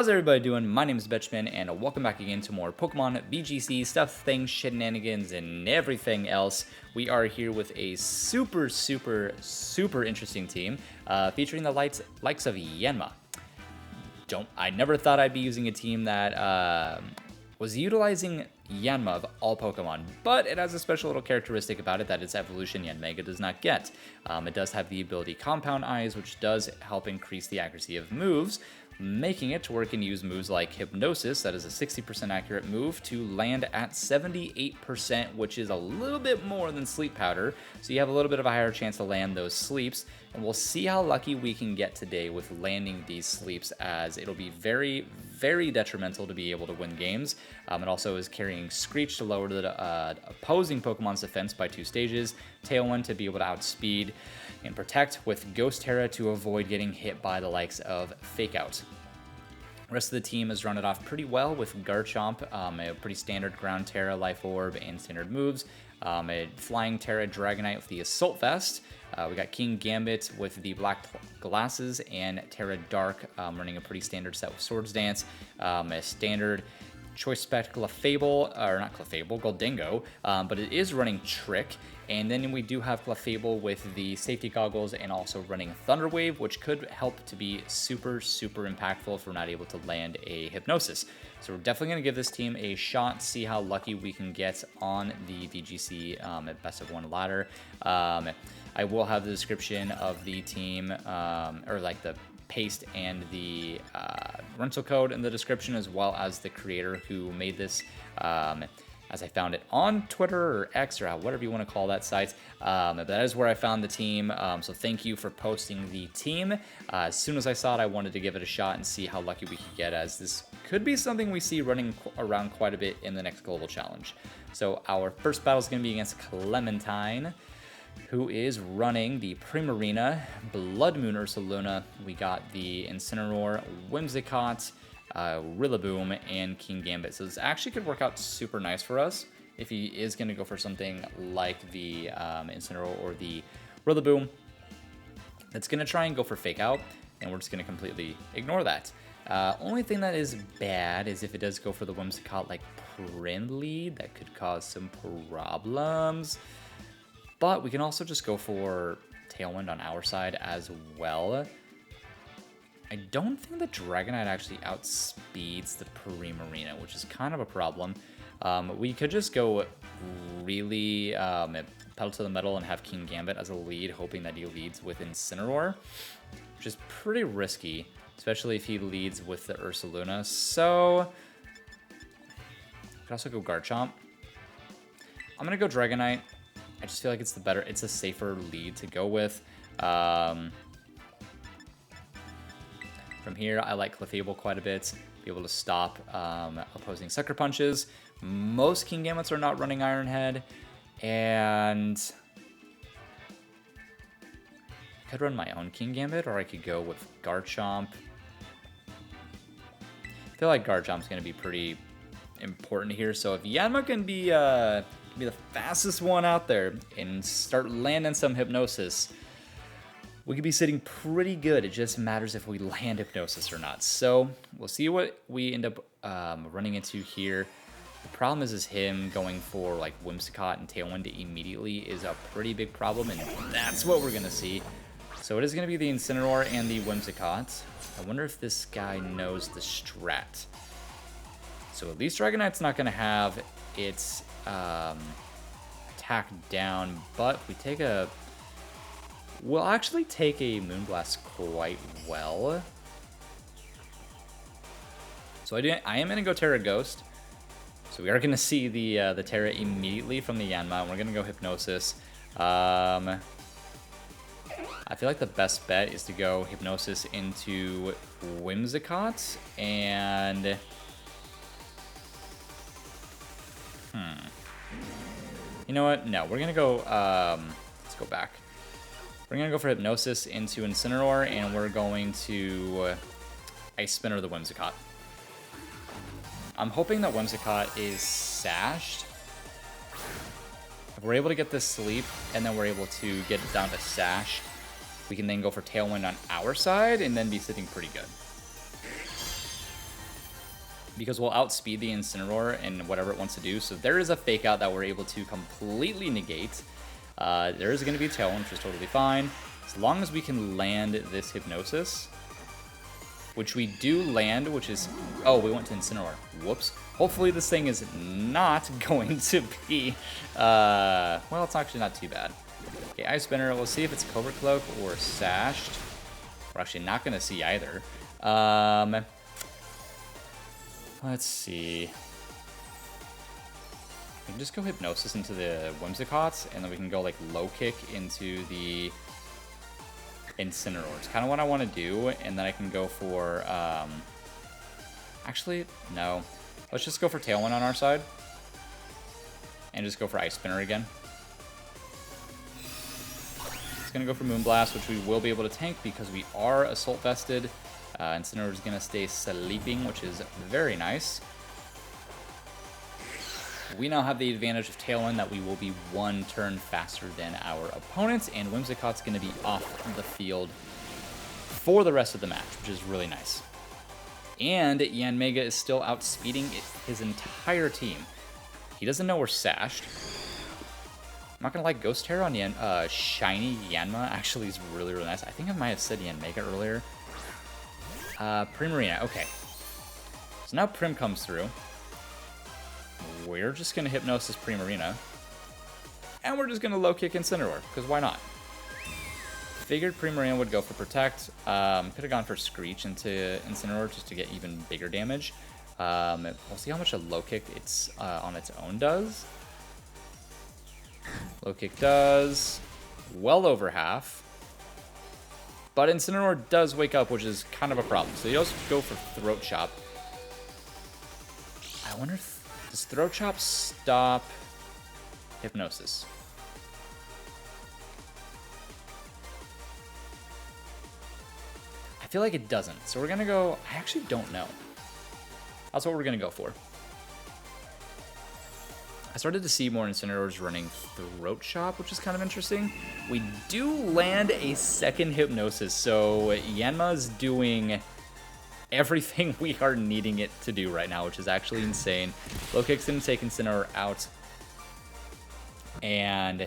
How's everybody doing? My name is Betchman, and welcome back again to more Pokemon VGC stuff, things, shenanigans, and everything else. We are here with a super interesting team, featuring the likes of Yanma. I never thought I'd be using a team that was utilizing Yanma of all Pokemon, but it has a special little characteristic about it that its evolution Yanmega does not get. It does have the ability Compound Eyes, which does help increase the accuracy of moves, making it to where it can use moves like Hypnosis, that is a 60% accurate move, to land at 78%, which is a little bit more than Sleep Powder, so you have a little bit of a higher chance to land those sleeps, and we'll see how lucky we can get today with landing these sleeps, as it'll be very detrimental to be able to win games. It also is carrying Screech to lower the opposing Pokemon's defense by 2 stages, Tailwind to be able to outspeed and protect, with Ghost Terra to avoid getting hit by the likes of Fake Out. The rest of the team has run it off pretty well with Garchomp, a pretty standard Ground Terra, Life Orb, and standard moves. A Flying Terra Dragonite with the Assault Vest. We got King Gambit with the Black Glasses, and Terra Dark running a pretty standard set with Swords Dance. A standard Choice Spec Clefable, or not Clefable, Goldingo, but it is running Trick. And then we do have Clefable with the Safety Goggles and also running Thunder Wave, which could help to be super impactful if we're not able to land a Hypnosis. So we're definitely going to give this team a shot, see how lucky we can get on the VGC at Best of 1 ladder. I will have the description of the team, or like the paste and the rental code in the description, as well as the creator who made this, as I found it on Twitter or X, or whatever you want to call that site. But that is where I found the team, so thank you for posting the team. As soon as I saw it, I wanted to give it a shot and see how lucky we could get, as this could be something we see running around quite a bit in the next global challenge. So our first battle is going to be against Clementine, who is running the Primarina, Blood Moon Ursaluna. We got the Incineroar, Whimsicott, Rillaboom, and King Gambit. So this actually could work out super nice for us if he is going to go for something like the Incineroar or the Rillaboom. That's going to try and go for Fake Out, and we're just going to completely ignore that. Only thing that is bad is if it does go for the Whimsicott like Prim Lead, that could cause some problems. But we can also just go for Tailwind on our side as well. I don't think the Dragonite actually outspeeds the Primarina, which is kind of a problem. We could just go really pedal to the metal and have King Gambit as a lead, hoping that he leads with Incineroar, which is pretty risky, especially if he leads with the Ursaluna. So I could also go Garchomp. I'm gonna go Dragonite. I just feel like it's a safer lead to go with. From here, I like Clefable quite a bit, be able to stop opposing Sucker Punches. Most King Gambits are not running Iron Head, and I could run my own King Gambit, or I could go with Garchomp. I feel like Garchomp's going to be pretty important here, so if Yanma can be the fastest one out there and start landing some Hypnosis, we could be sitting pretty good. It just matters if we land Hypnosis or not. So we'll see what we end up running into here. The problem is him going for like Whimsicott and Tailwind immediately is a pretty big problem, and that's what we're gonna see. So it is gonna be the Incineroar and the Whimsicott. I wonder if this guy knows the strat. So at least Dragonite's not gonna have its attack down, but if we take we'll actually take a Moonblast quite well. So I am gonna go Terra Ghost. So we are gonna see the Terra immediately from the Yanma, and we're gonna go Hypnosis. I feel like the best bet is to go Hypnosis into Whimsicott, and you know what? No, we're gonna go. Let's go back. We're gonna go for Hypnosis into Incineroar, and we're going to Ice Spinner the Whimsicott. I'm hoping that Whimsicott is sashed. If we're able to get this sleep, and then we're able to get it down to sash, we can then go for Tailwind on our side, and then be sitting pretty good. because we'll outspeed the Incineroar and whatever it wants to do. So there is a Fake Out that we're able to completely negate. There is going to be a Tailwind, which is totally fine. As long as we can land this Hypnosis, which we do land, which is... Oh, we went to Incineroar. Whoops. Hopefully this thing is not going to be... well, it's actually not too bad. Okay, Ice Spinner. We'll see if it's Covert Cloak or Sashed. We're actually not going to see either. Let's see. We can just go Hypnosis into the Whimsicots, and then we can go like Low Kick into the Incineroar. It's kind of what I want to do, and then I can go for... Actually, no. Let's just go for Tailwind on our side. And just go for Ice Spinner again. It's going to go for Moonblast, which we will be able to tank because we are Assault Vested. Incineroar is going to stay sleeping, which is very nice. We now have the advantage of Tailwind that we will be one turn faster than our opponents, and Whimsicott's going to be off the field for the rest of the match, which is really nice. And YANMA is still outspeeding his entire team. He doesn't know we're Sashed. I'm not going to like Ghost Terror on Shiny Yanma. Actually, is really, really nice. I think I might have said YANMA earlier. Primarina, okay. So now Prim comes through. We're just going to Hypnosis Primarina. And we're just going to Low Kick Incineroar, because why not? Figured Primarina would go for Protect. Could have gone for Screech into Incineroar just to get even bigger damage. We'll see how much a Low Kick it's on its own does. Low Kick does well over half. But Incineroar does wake up, which is kind of a problem. So you also go for Throat Chop. I wonder if... Does Throat Chop stop Hypnosis? I feel like it doesn't. So we're going to go... I actually don't know. That's what we're going to go for. I started to see more Incineroars running Throat Chop, which is kind of interesting. We do land a second Hypnosis, so Yanma's doing everything we are needing it to do right now, which is actually insane. Low Kick's going to take Incineroar out. And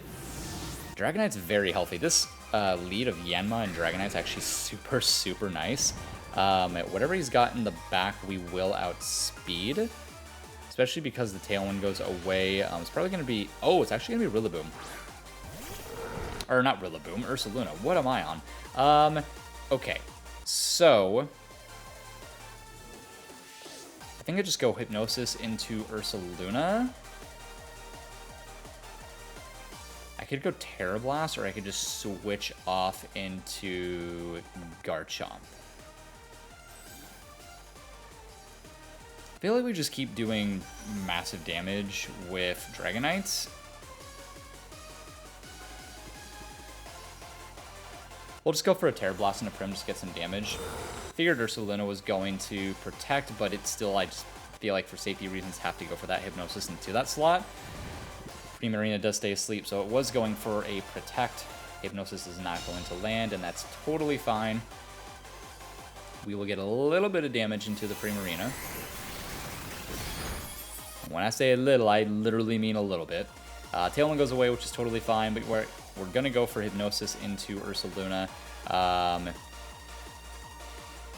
Dragonite's very healthy. This lead of Yanma and Dragonite's actually super, super nice. Whatever he's got in the back, we will outspeed. Especially because the Tailwind goes away. It's probably going to be... Oh, it's actually going to be Rillaboom. Or not Rillaboom, Ursaluna. What am I on? Okay. So... I think I just go Hypnosis into Ursaluna. I could go Terra Blast, or I could just switch off into Garchomp. I feel like we just keep doing massive damage with Dragonites. We'll just go for a Terra Blast and a Prim just to get some damage. Figured Ursaluna was going to Protect, but it's still, I just feel like for safety reasons, have to go for that Hypnosis into that slot. Primarina does stay asleep, so it was going for a Protect. Hypnosis is not going to land, and that's totally fine. We will get a little bit of damage into the Primarina. When I say a little, I literally mean a little bit. Tailwind goes away, which is totally fine, but we're going to go for Hypnosis into Ursaluna.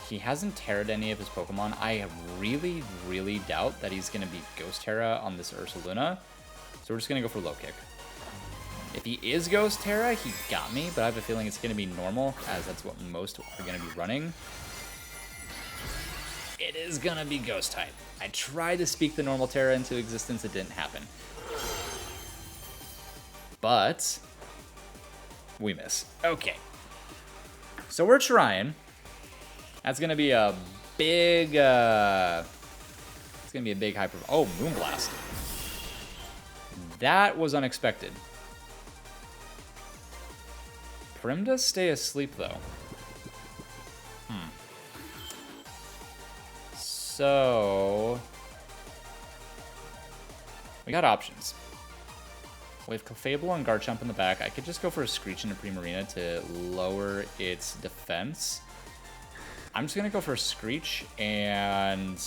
He hasn't Terra'd any of his Pokemon. I really, really doubt that he's going to be Ghost Terra on this Ursaluna. So we're just going to go for Low Kick. If he is Ghost Terra, he got me, but I have a feeling it's going to be normal, as that's what most are going to be running. It is going to be Ghost type. I tried to speak the normal Terra into existence. It didn't happen. But we miss. Okay. So we're trying. That's going to be a big... it's going to be a big hyper... Oh, Moonblast. That was unexpected. Prim does stay asleep, though. So... we got options. We have Clefable and Garchomp in the back. I could just go for a Screech into Primarina to lower its defense. I'm just going to go for a Screech, and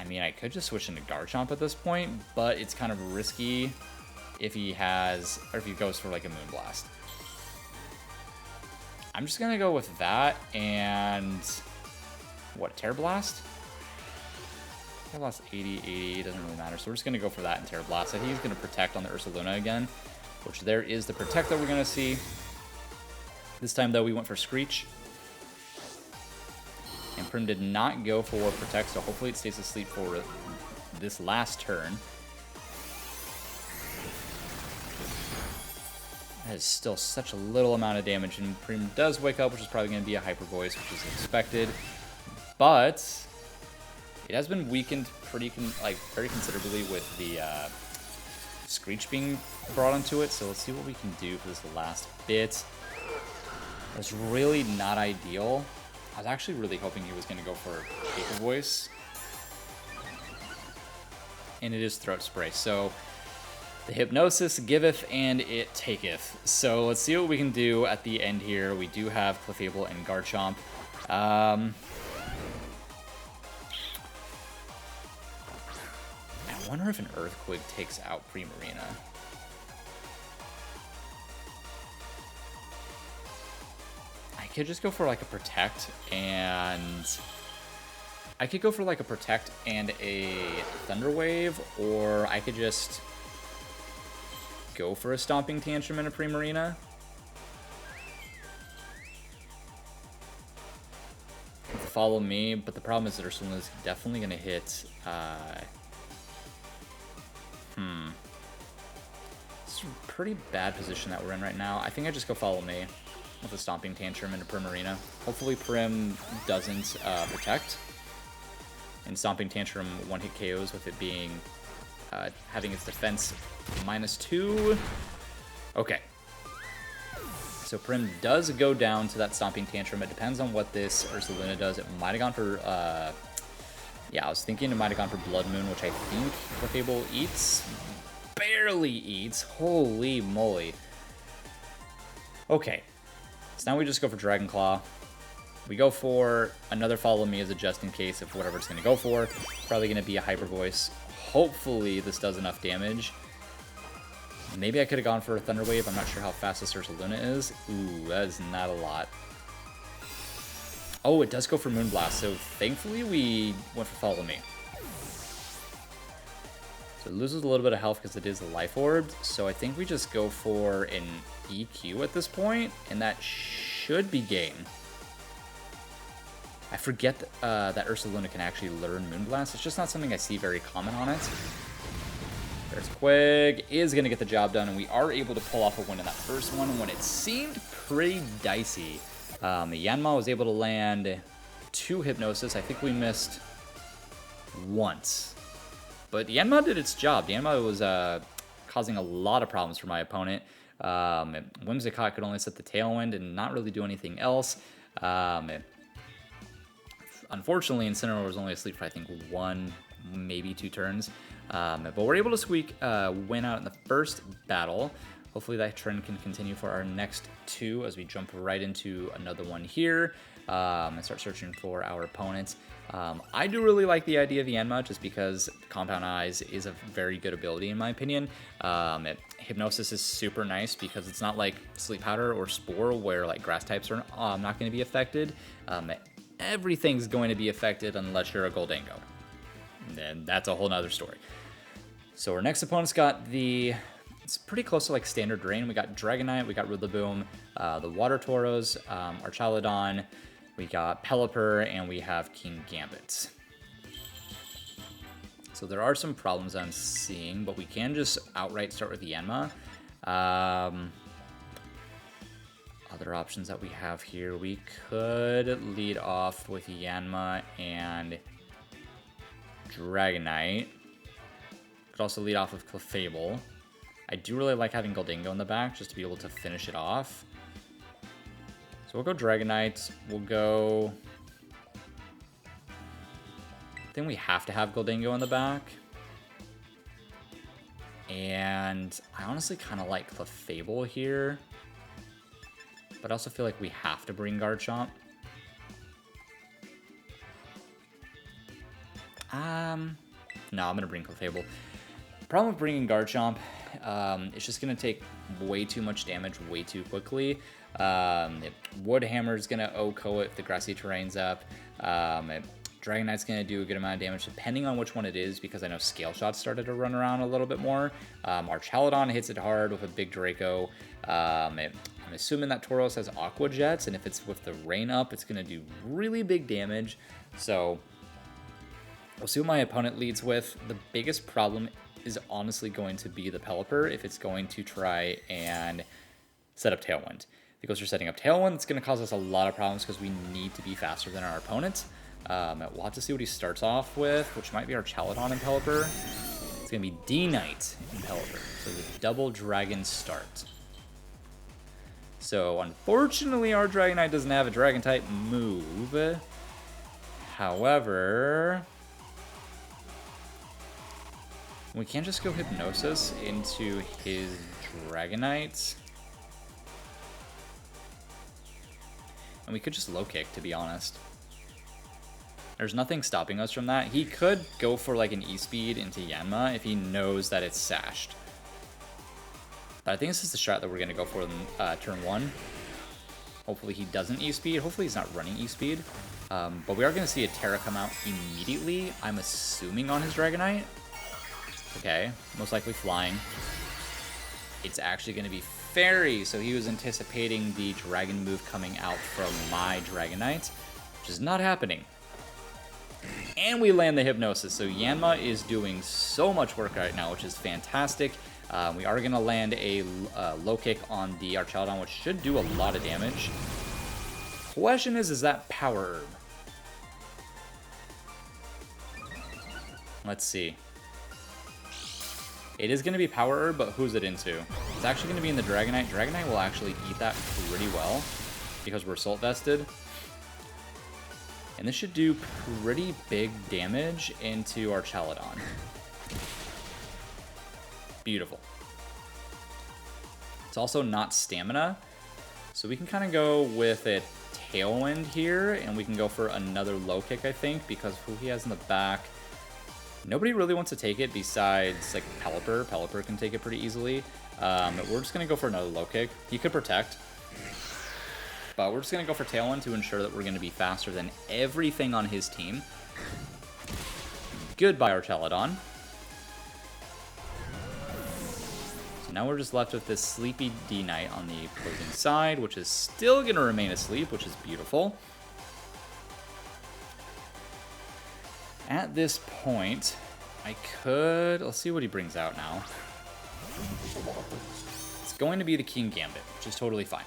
I mean, I could just switch into Garchomp at this point, but it's kind of risky if he has, or if he goes for like a Moonblast. I'm just gonna go with that and what, Terra Blast? Terra Blast 80, doesn't really matter. So we're just gonna go for that and Terra Blast. I think he's gonna protect on the Ursaluna again, which there is the protect that we're gonna see. This time though, we went for Screech. And Prim did not go for protect, so hopefully it stays asleep for this last turn. That is still such a little amount of damage, and Prim does wake up, which is probably going to be a Hyper Voice, which is expected. But it has been weakened very considerably with the Screech being brought onto it. So let's see what we can do for this last bit. It's really not ideal. I was actually really hoping he was going to go for Hyper Voice. And it is Throat Spray. So the Hypnosis giveth and it taketh. So let's see what we can do at the end here. We do have Clefable and Garchomp. I wonder if an Earthquake takes out Primarina. I could just go for like a Protect and... I could go for like a Protect and a Thunder Wave, or I could just go for a Stomping Tantrum and a Primarina. Follow me, but the problem is that Ursaluna is definitely going to hit... It's a pretty bad position that we're in right now. I think I just go Follow Me with a Stomping Tantrum and a Primarina. Hopefully Prim doesn't protect. And Stomping Tantrum one-hit KOs with it being... having its defense -2. Okay. So Prim does go down to that Stomping Tantrum. It depends on what this Ursaluna does. It might have gone for... yeah, I was thinking it might have gone for Blood Moon, which I think Clefable eats. Barely eats. Holy moly. Okay. So now we just go for Dragon Claw. We go for another Follow Me as a just in case of whatever it's going to go for. Probably going to be a Hyper Voice. Hopefully this does enough damage. Maybe I could have gone for a Thunder Wave. I'm not sure how fast this Ursaluna is. Ooh, that is not a lot. Oh, it does go for Moonblast, so thankfully we went for Follow Me. So it loses a little bit of health because it is a Life Orb, so I think we just go for an EQ at this point, and that should be game. I forget that Ursaluna can actually learn Moonblast. It's just not something I see very common on it. Earthquake is going to get the job done, and we are able to pull off a win in that first one when it seemed pretty dicey. Yanma was able to land 2 Hypnosis. I think we missed once. But Yanma did its job. Yanma was causing a lot of problems for my opponent. Whimsicott could only set the Tailwind and not really do anything else. Unfortunately, Incineroar was only asleep for, I think, 1, maybe 2 turns. But we're able to squeak win out in the first battle. Hopefully that trend can continue for our next 2 as we jump right into another one here and start searching for our opponents. I do really like the idea of Yanma just because Compound Eyes is a very good ability in my opinion. Hypnosis is super nice because it's not like Sleep Powder or Spore where like grass types are not going to be affected. Everything's going to be affected unless you're a Goldango. And that's a whole nother story. So our next opponent's got the... It's pretty close to like standard Drain. We got Dragonite, we got Rillaboom, the Water Tauros, Archaludon, we got Pelipper, and we have King Gambit. So there are some problems I'm seeing, but we can just outright start with Yanma. Other options that we have here, we could lead off with Yanma and Dragonite. Could also lead off with Clefable. I do really like having Goldango in the back just to be able to finish it off. So we'll go Dragonite. We'll go... I think we have to have Goldango in the back. And I honestly kind of like Clefable here. But I also feel like we have to bring Garchomp. No, I'm gonna bring Clefable. Problem with bringing Garchomp, it's just gonna take way too much damage way too quickly. Wood Hammer's gonna OHKO it if the grassy terrain's up. Dragonite's gonna do a good amount of damage depending on which one it is, because I know Scale Shot started to run around a little bit more. Archaladon hits it hard with a big Draco. I'm assuming that Tauros has Aqua Jets, and if it's with the rain up, it's gonna do really big damage. So we'll see what my opponent leads with. The biggest problem is honestly going to be the Pelipper if it's going to try and set up Tailwind. If it goes for setting up Tailwind, it's going to cause us a lot of problems because we need to be faster than our opponent. We'll have to see what he starts off with, which might be our Chaladon and Pelipper. It's going to be D-Knight and Pelipper, so the double dragon start. So unfortunately, our Dragonite doesn't have a Dragon-type move. However, we can't just go Hypnosis into his Dragonite. And we could just low kick, to be honest. There's nothing stopping us from that. He could go for like an E-Speed into Yanma if he knows that it's sashed. But I think this is the strat that we're going to go for in turn 1. Hopefully he doesn't E-Speed. Hopefully he's not running E-Speed. But we are going to see a Terra come out immediately. I'm assuming on his Dragonite. Okay, most likely flying. It's actually going to be Fairy, so he was anticipating the dragon move coming out from my Dragonite, which is not happening. And we land the Hypnosis, so Yanma is doing so much work right now, which is fantastic. We are going to land a low kick on the Archaladon, which should do a lot of damage. Question is that Power Herb? Let's see. It is going to be Power Herb, but who's it into? It's actually going to be in the Dragonite. Dragonite will actually eat that pretty well because we're Salt Vested. And this should do pretty big damage into our Chaladon. Beautiful. It's also not Stamina, so we can kind of go with a Tailwind here, and we can go for another low kick, I think, because who he has in the back... Nobody really wants to take it besides, like, Pelipper. Pelipper can take it pretty easily. We're just going to go for another low kick. He could protect. But we're just going to go for Tailwind to ensure that we're going to be faster than everything on his team. Goodbye, Archaladon. So now we're just left with this sleepy D-Knight on the opposing side, which is still going to remain asleep, which is beautiful. At this point, I could... Let's see what he brings out now. It's going to be the King Gambit, which is totally fine.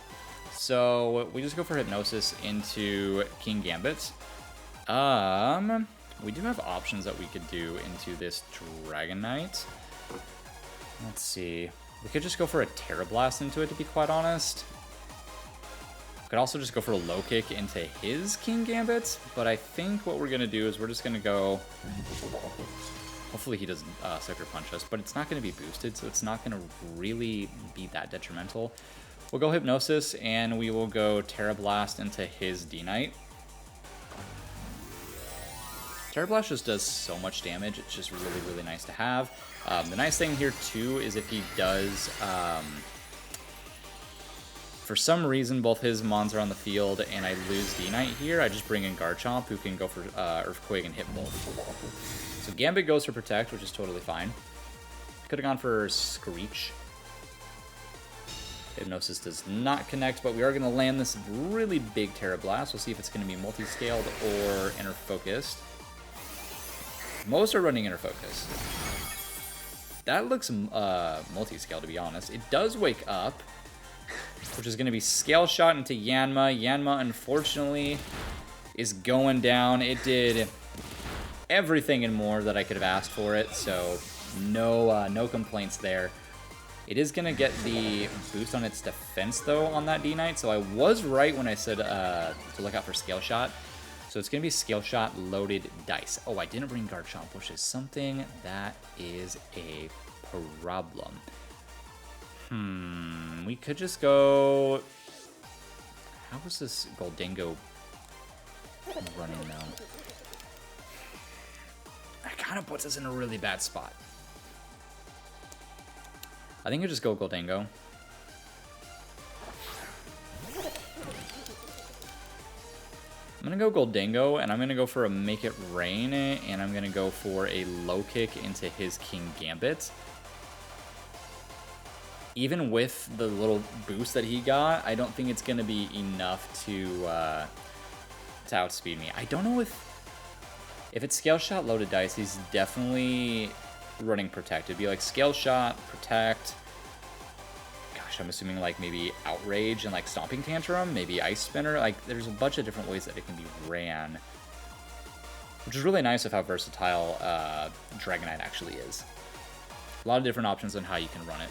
So we just go for Hypnosis into King Gambit. We do have options that we could do into this Dragonite. Let's see. We could just go for a Terra Blast into it, to be quite honest. Could also just go for a low kick into his King Gambit, but I think what we're going to do is we're just going to go... Hopefully he doesn't Sucker Punch us, but it's not going to be boosted, so it's not going to really be that detrimental. We'll go Hypnosis, and we will go Terra Blast into his D-Knight. Terra Blast just does so much damage, it's just really, really nice to have. The nice thing here, too, is if he does... for some reason, both his Mons are on the field, and I lose D-Knight here, I just bring in Garchomp, who can go for Earthquake and hit both. So Gambit goes for Protect, which is totally fine. Could have gone for Screech. Hypnosis does not connect, but we are going to land this really big Terra Blast. We'll see if it's going to be multi-scaled or inner-focused. Most are running inner-focused. That looks multi-scale, to be honest. It does wake up, which is going to be Scale Shot into Yanma. Yanma, unfortunately, is going down. It did everything and more that I could have asked for it, so no complaints there. It is going to get the boost on its defense, though, on that D-Knight, so I was right when I said to look out for Scale Shot. So it's going to be Scale Shot loaded dice. Oh, I didn't bring Garchomp, which is something that is a problem. We could just go... How was this Goldingo running now? kind of puts us in a really bad spot. I think I just go Goldango. I'm going to go Goldango, and I'm going to go for a Make It Rain, and I'm going to go for a low kick into his King Gambit. Even with the little boost that he got, I don't think it's going to be enough to outspeed me. I don't know if it's Scale Shot, Loaded Dice, he's definitely running Protect. It'd be like Scale Shot, Protect. Gosh, I'm assuming like maybe Outrage and like Stomping Tantrum, maybe Ice Spinner. Like there's a bunch of different ways that it can be ran, which is really nice of how versatile Dragonite actually is. A lot of different options on how you can run it.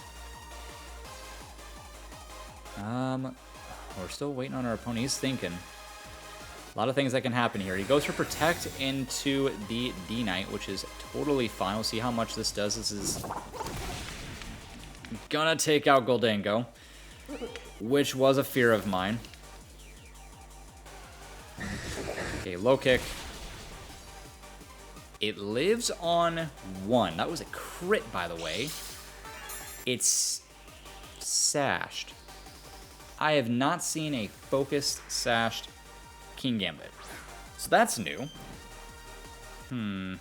We're still waiting on our opponent. He's thinking. A lot of things that can happen here. He goes for Protect into the D-Knight, which is totally fine. We'll see how much this does. This is gonna take out Goldango, which was a fear of mine. Okay, low kick. It lives on 1. That was a crit, by the way. It's sashed. I have not seen a focused sashed King Gambit. So that's new. The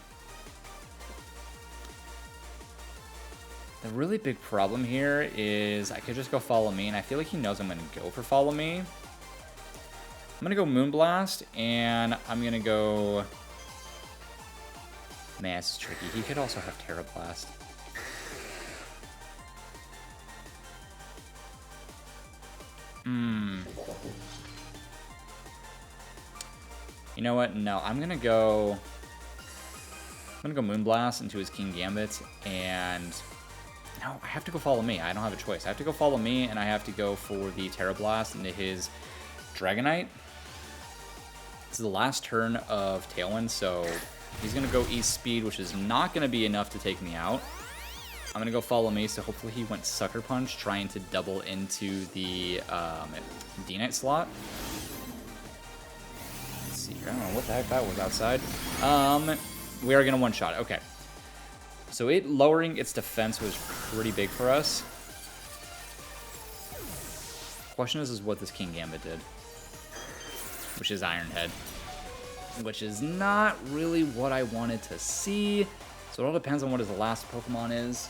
really big problem here is I could just go Follow Me, and I feel like he knows I'm going to go for Follow Me. I'm going to go Moonblast, and I'm going to go... Man, this is tricky. He could also have Terra Blast. You know what? No, I'm gonna go Moonblast into his King Gambit, and no, I have to go Follow Me. I don't have a choice. I have to go Follow Me, and I have to go for the Terra Blast into his Dragonite. This is the last turn of Tailwind, so he's gonna go East Speed, which is not gonna be enough to take me out. I'm gonna go Follow Me, so hopefully he went Sucker Punch, trying to double into the D-Knight slot. Let's see here. I don't know what the heck that was outside. We are gonna one-shot it. Okay. So it lowering its defense was pretty big for us. Question is what this King Gambit did, which is Iron Head, which is not really what I wanted to see. So it all depends on what his last Pokemon is.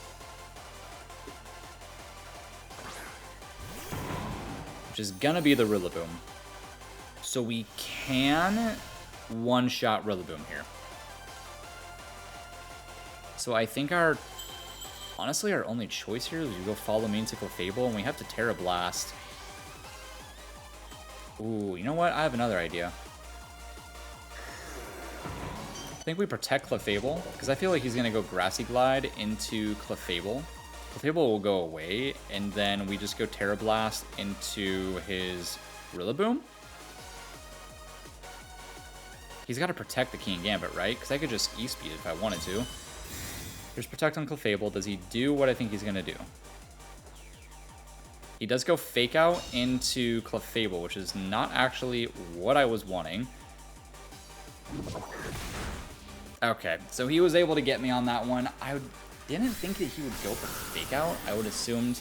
Which is gonna be the Rillaboom. So we can one-shot Rillaboom here. So I think honestly, our only choice here is we go Follow Me into Clefable, and we have to Terra Blast. Ooh, you know what? I have another idea. I think we protect Clefable, because I feel like he's going to go Grassy Glide into Clefable. Clefable will go away, and then we just go Terra Blast into his Rillaboom. He's got to protect the King Gambit, right? Because I could just E-Speed if I wanted to. Here's Protect on Clefable. Does he do what I think he's going to do? He does go Fake Out into Clefable, which is not actually what I was wanting. Okay, so he was able to get me on that one. I didn't think that he would go for Fake Out. I would have assumed...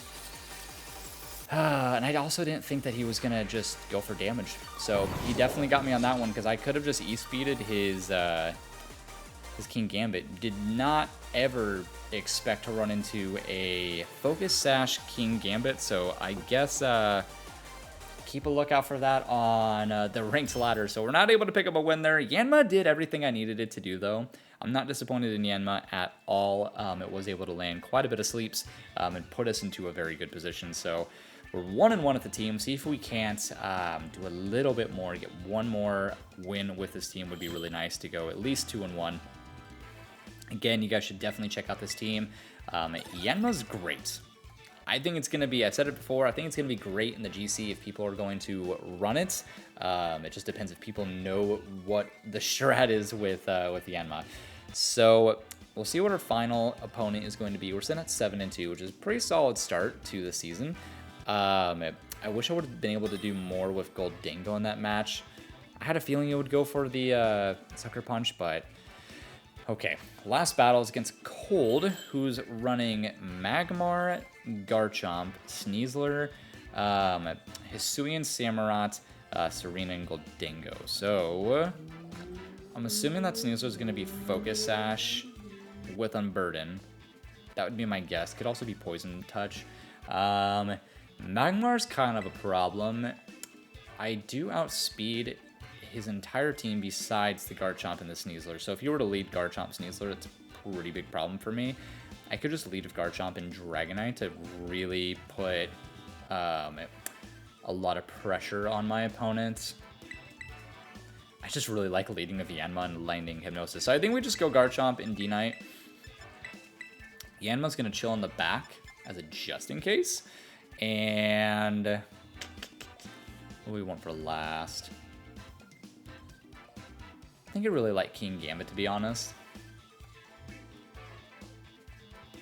and I also didn't think that he was going to just go for damage. So he definitely got me on that one, because I could have just E-Speeded his King Gambit. Did not ever expect to run into a Focus Sash King Gambit, so I guess keep a lookout for that on the ranked ladder. So we're not able to pick up a win there. Yanma did everything I needed it to do, though. I'm not disappointed in Yanma at all. It was able to land quite a bit of sleeps and put us into a very good position. So we're 1-1 at the team. See if we can't do a little bit more, get one more win with this team would be really nice to go at least 2-1. Again, you guys should definitely check out this team. Yanma's great. I think it's going to be, I've said it before, I think it's going to be great in the GC if people are going to run it. It just depends if people know what the strat is with Yanma. So we'll see what our final opponent is going to be. We're sitting at 7-2, which is a pretty solid start to the season. I wish I would have been able to do more with Goldango in that match. I had a feeling it would go for the Sucker Punch, but Okay, last battle is against Cold, who's running Magmar, Garchomp, Sneasler, Hisuian Samurott, Serena, and Goldingo. So, I'm assuming that Sneasler is going to be Focus Sash with Unburden. That would be my guess. Could also be Poison Touch. Magmar's kind of a problem. I do outspeed his entire team besides the Garchomp and the Sneasler. So if you were to lead Garchomp Sneasler, it's a pretty big problem for me. I could just lead with Garchomp and Dragonite to really put a lot of pressure on my opponents. I just really like leading with Yanma and landing Hypnosis. So I think we just go Garchomp and D-Knight. Yanma's going to chill in the back as a just in case. And what do we want for last? I think I really like King Gambit, to be honest.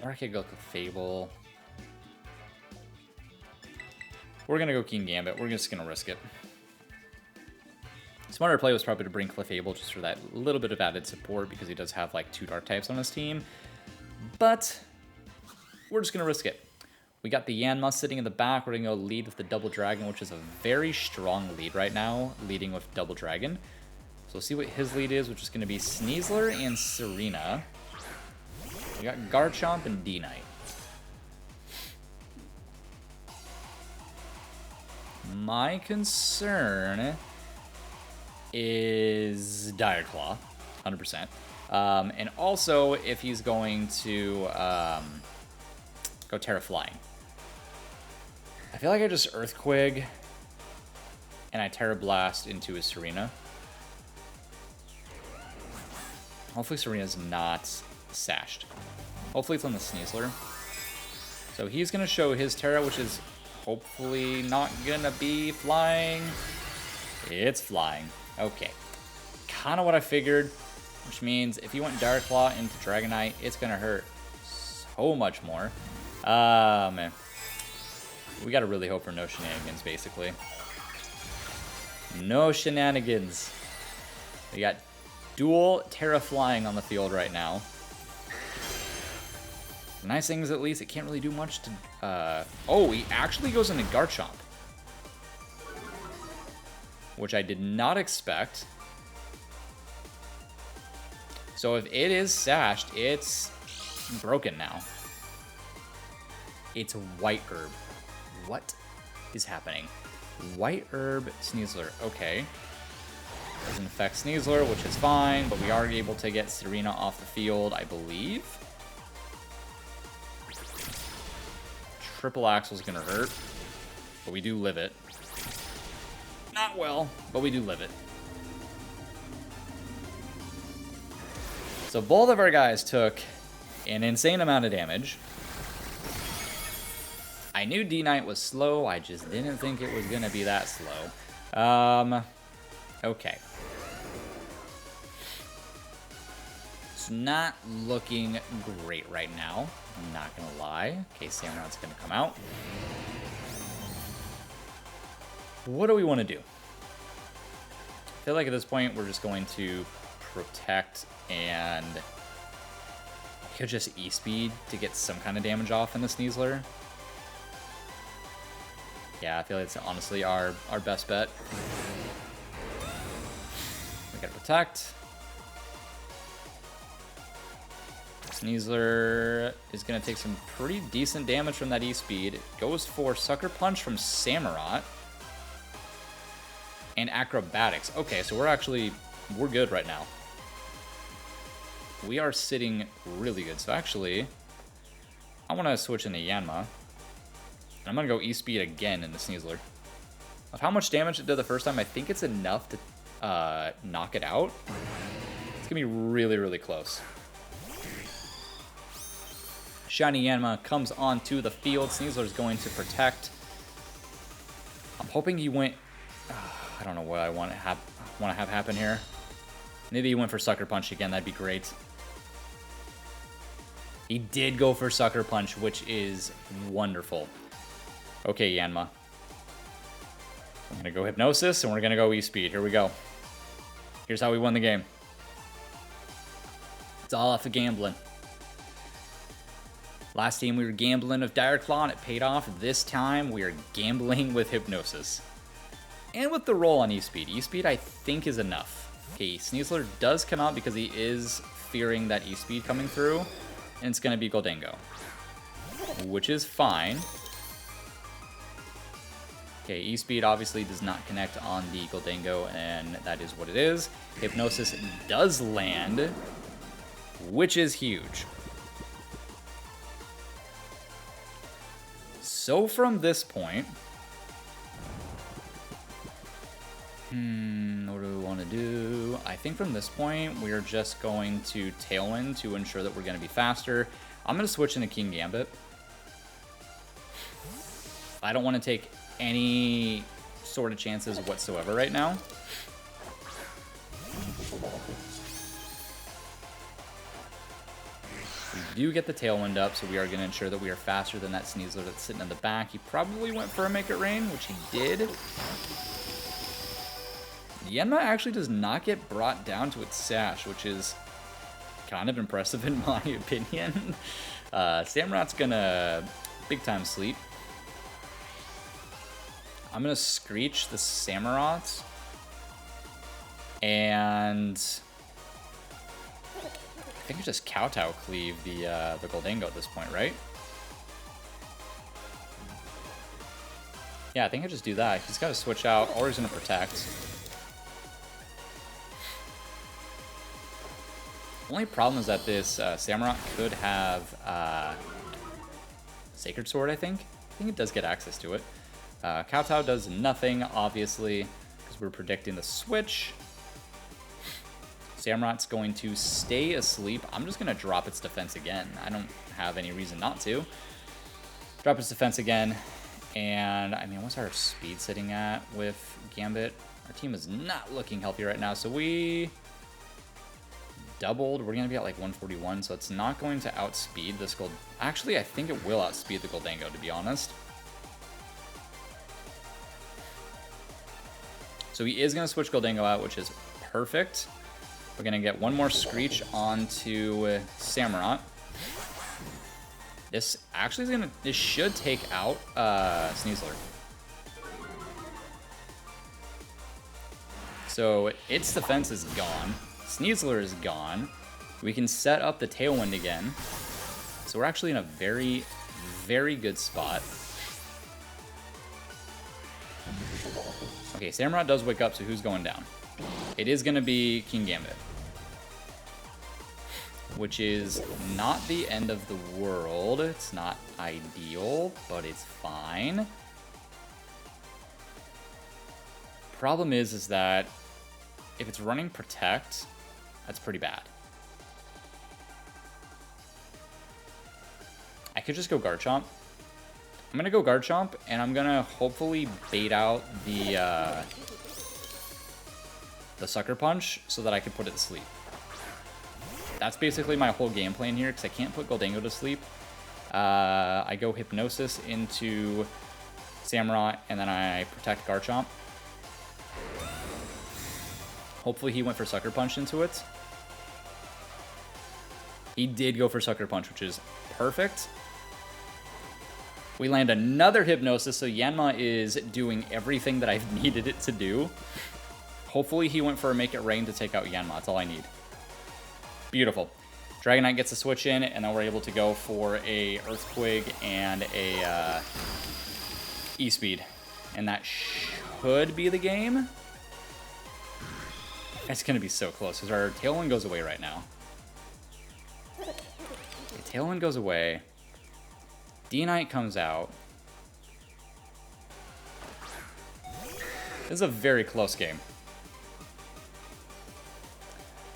Or I could go Clefable. We're going to go King Gambit. We're just going to risk it. Smarter play was probably to bring Clefable just for that little bit of added support because he does have like 2 Dark types on his team. But we're just going to risk it. We got the Yanma sitting in the back. We're going to go lead with the Double Dragon, which is a very strong lead right now, leading with Double Dragon. So we'll see what his lead is, which is going to be Sneasler and Serena. We got Garchomp and D-Knight. My concern is Dire Claw, 100%. And also if he's going to go Terra Flying. I feel like I just Earthquake and I Terra Blast into his Serena. Hopefully Serena's not sashed. Hopefully it's on the Sneasler. So he's going to show his Terra, which is hopefully not going to be flying. It's flying. Okay. Kind of what I figured, which means if you went Dark Claw into Dragonite, it's going to hurt so much more. We got to really hope for no shenanigans, basically. No shenanigans. We got dual Terra Flying on the field right now. The nice thing is at least it can't really do much to... oh, he actually goes into Garchomp. Which I did not expect. So if it is sashed, it's broken now. It's White Herb. What is happening? White Herb Sneasler. Okay. Doesn't affect Sneasler, which is fine, but we are able to get Serena off the field, I believe. Triple Axle's gonna hurt, but we do live it. Not well, but we do live it. So both of our guys took an insane amount of damage. I knew D-Knight was slow, I just didn't think it was gonna be that slow. Okay. It's not looking great right now, I'm not gonna lie. Okay, Samurot's gonna come out. What do we want to do? I feel like at this point we're just going to protect and I could just E-Speed to get some kind of damage off in the Sneasler. Yeah, I feel like it's honestly our best bet. We gotta protect. Sneasler is gonna take some pretty decent damage from that E-Speed. It goes for Sucker Punch from Samurott. And Acrobatics. Okay, so we're good right now. We are sitting really good. So actually, I want to switch into Yanma. I'm going to go E-Speed again in the Sneasler. Of how much damage it did the first time, I think it's enough to knock it out. It's going to be really, really close. Shiny Yanma comes onto the field. Sneasler's going to protect. I'm hoping he went... I don't know what I want to have happen here. Maybe he went for Sucker Punch again. That'd be great. He did go for Sucker Punch, which is wonderful. Okay, Yanma. I'm going to go Hypnosis, and we're going to go E-Speed. Here we go. Here's how we won the game. It's all off of gambling. Last game we were gambling with Dire Claw and it paid off. This time we are gambling with Hypnosis. And with the roll on E-Speed. E-Speed I think is enough. Okay, Sneasler does come out because he is fearing that E-Speed coming through. And it's going to be Goldango. Which is fine. Okay, E-Speed obviously does not connect on the Goldango, and that is what it is. Hypnosis does land, which is huge. So from this point, what do we want to do? I think from this point, we are just going to Tailwind to ensure that we're going to be faster. I'm going to switch into King Gambit. I don't want to take any sort of chances whatsoever right now. We do get the Tailwind up, so we are going to ensure that we are faster than that Sneasler that's sitting in the back. He probably went for a Make It Rain, which he did. Yanma actually does not get brought down to its sash, which is kind of impressive in my opinion. Samurot's going to big time sleep. I'm going to Screech the Samurott. And I think it's just Kowtow cleave the Goldango at this point, right? Yeah, I think I just do that. He's got to switch out, or he's going to protect. The only problem is that this Samurott could have Sacred Sword, I think. I think it does get access to it. Kowtow does nothing, obviously, because we're predicting the switch. Samurot's going to stay asleep. I'm just going to drop its defense again. I don't have any reason not to. Drop its defense again. And, I mean, what's our speed sitting at with Gambit? Our team is not looking healthy right now, so we doubled. We're going to be at like 141, so it's not going to outspeed this Gold. Actually, I think it will outspeed the Goldango, to be honest. So he is going to switch Goldango out, which is perfect. We're going to get one more Screech onto Samurott. This actually is going to... This should take out Sneasler. So its defense is gone. Sneasler is gone. We can set up the Tailwind again. So we're actually in a very, very good spot. Okay, Samurott does wake up, so who's going down? It is going to be King Gambit. Which is not the end of the world. It's not ideal, but it's fine. Problem is that if it's running Protect, that's pretty bad. I could just go Garchomp. I'm going to go Garchomp, and I'm going to hopefully bait out the Sucker Punch so that I can put it to sleep. That's basically my whole game plan here, because I can't put Goldango to sleep. I go Hypnosis into Samurott, and then I protect Garchomp. Hopefully he went for Sucker Punch into it. He did go for Sucker Punch, which is perfect. We land another Hypnosis, so Yanma is doing everything that I've needed it to do. Hopefully he went for a Make It Rain to take out Yanma. That's all I need. Beautiful. Dragonite gets a switch in, and then we're able to go for a Earthquake and a E-Speed. And that should be the game. It's going to be so close, because our Tailwind goes away right now. The Tailwind goes away. D-Knight comes out. This is a very close game.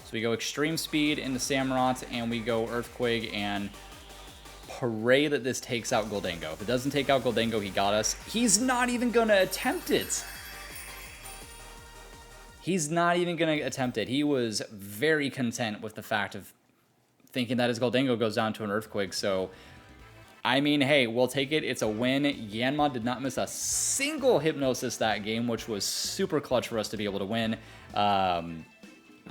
So we go Extreme Speed into Samurott, and we go Earthquake, and pray that this takes out Goldango. If it doesn't take out Goldango, he got us. He's not even going to attempt it. He's not even going to attempt it. He was very content with the fact of thinking that his Goldango goes down to an Earthquake, so... I mean, hey, we'll take it. It's a win. Yanma did not miss a single Hypnosis that game, which was super clutch for us to be able to win.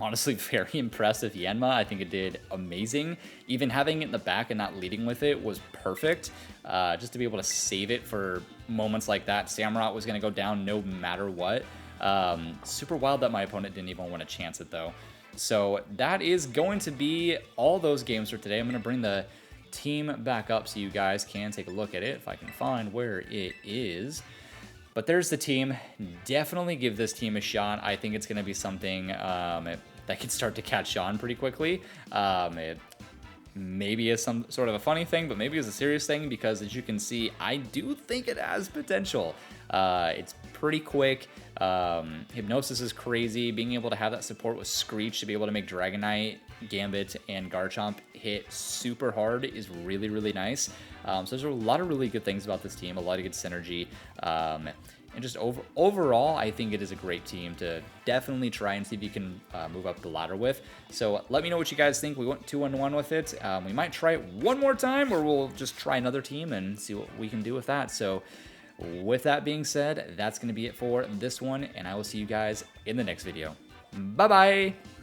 honestly very impressed with Yanma. I think it did amazing. Even having it in the back and not leading with it was perfect. Just to be able to save it for moments like that. Samurott was going to go down no matter what. Super wild that my opponent didn't even want to chance it though. So that is going to be all those games for today. I'm going to bring the team back up so you guys can take a look at it if I can find where it is. But there's the team. Definitely give this team a shot. I think it's going to be something that could start to catch on pretty quickly. It maybe is some sort of a funny thing, but maybe it's a serious thing because, as you can see, I do think it has potential. It's pretty quick. Hypnosis is crazy. Being able to have that support with Screech to be able to make Dragonite, Gambit, and Garchomp hit super hard is really, really nice. So there's a lot of really good things about this team, a lot of good synergy. And just overall, I think it is a great team to definitely try and see if you can move up the ladder with. So let me know what you guys think. We went 2-1 with it. We might try it one more time, or we'll just try another team and see what we can do with that. So with that being said, that's going to be it for this one, and I will see you guys in the next video. Bye-bye!